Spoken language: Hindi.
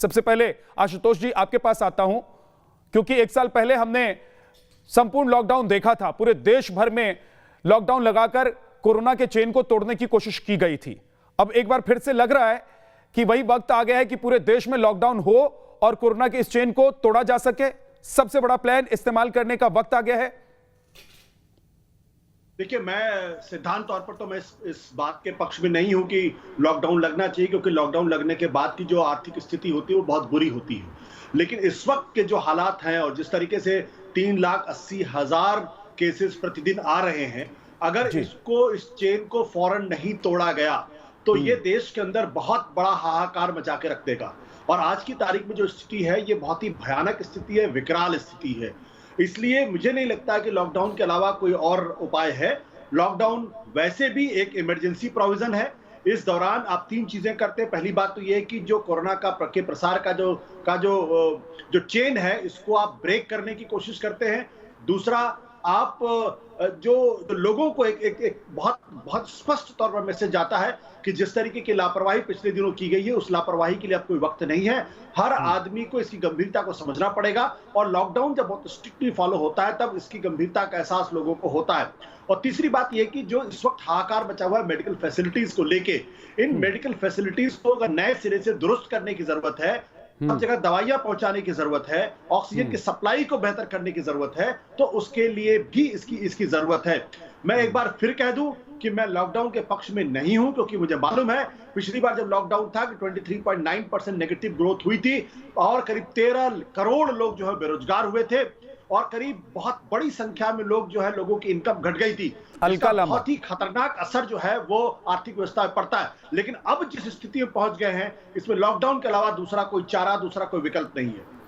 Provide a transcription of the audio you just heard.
सबसे पहले आशुतोष जी आपके पास आता हूं, क्योंकि एक साल पहले हमने संपूर्ण लॉकडाउन देखा था, पूरे देश भर में लॉकडाउन लगाकर कोरोना के चेन को तोड़ने की कोशिश की गई थी। अब एक बार फिर से लग रहा है कि वही वक्त आ गया है कि पूरे देश में लॉकडाउन हो और कोरोना के इस चेन को तोड़ा जा सके। सबसे बड़ा प्लान इस्तेमाल करने का वक्त आ गया है। देखिए, मैं सिद्धांत तौर पर तो मैं इस बात के पक्ष में नहीं हूं कि लॉकडाउन लगना चाहिए, क्योंकि लॉकडाउन लगने के बाद की जो आर्थिक स्थिति होती है वो बहुत बुरी होती है। लेकिन इस वक्त के जो हालात हैं और जिस तरीके से 3,80,000 केसेस प्रतिदिन आ रहे हैं, अगर इस चेन को फौरन नहीं तोड़ा गया तो ये देश के अंदर बहुत बड़ा हाहाकार मचा के रख देगा। और आज की तारीख में जो स्थिति है ये बहुत ही भयानक स्थिति है, विकराल स्थिति है। इसलिए मुझे नहीं लगता कि लॉकडाउन के अलावा कोई और उपाय है। लॉकडाउन वैसे भी एक इमरजेंसी प्रोविजन है। इस दौरान आप 3 चीजें करते हैं। पहली बात तो ये है कि जो कोरोना के प्रसार का जो चेन है, इसको आप ब्रेक करने की कोशिश करते हैं। दूसरा, आप जो लोगों को एक बहुत स्पष्ट तौर पर मैसेज जाता है कि जिस तरीके की लापरवाही पिछले दिनों की गई है, उस लापरवाही के लिए अब कोई वक्त नहीं है। हर आदमी को इसकी गंभीरता को समझना पड़ेगा और लॉकडाउन जब बहुत स्ट्रिक्टली फॉलो होता है तब इसकी गंभीरता का एहसास लोगों को होता है। और तीसरी बात यह कि जो इस वक्त हाहाकार मचा हुआ है मेडिकल फैसिलिटीज को लेके, इन मेडिकल फैसिलिटीज को अगर नए सिरे से दुरुस्त करने की जरूरत है, हर जगह दवाइयां पहुंचाने की जरूरत है, ऑक्सीजन की सप्लाई को बेहतर करने की जरूरत है, तो उसके लिए भी इसकी जरूरत है। मैं एक बार फिर कह दूं कि मैं लॉकडाउन के पक्ष में नहीं हूं, क्योंकि मुझे मालूम है पिछली बार जब लॉकडाउन था कि 23.9% नेगेटिव ग्रोथ हुई थी और करीब 13 करोड़ लोग जो है बेरोजगार हुए थे और करीब बहुत बड़ी संख्या में लोगों की इनकम घट गई थी। इसका बहुत ही खतरनाक असर जो है वो आर्थिक व्यवस्था में पड़ता है। लेकिन अब जिस स्थिति में पहुंच गए हैं, इसमें लॉकडाउन के अलावा दूसरा कोई चारा, दूसरा कोई विकल्प नहीं है।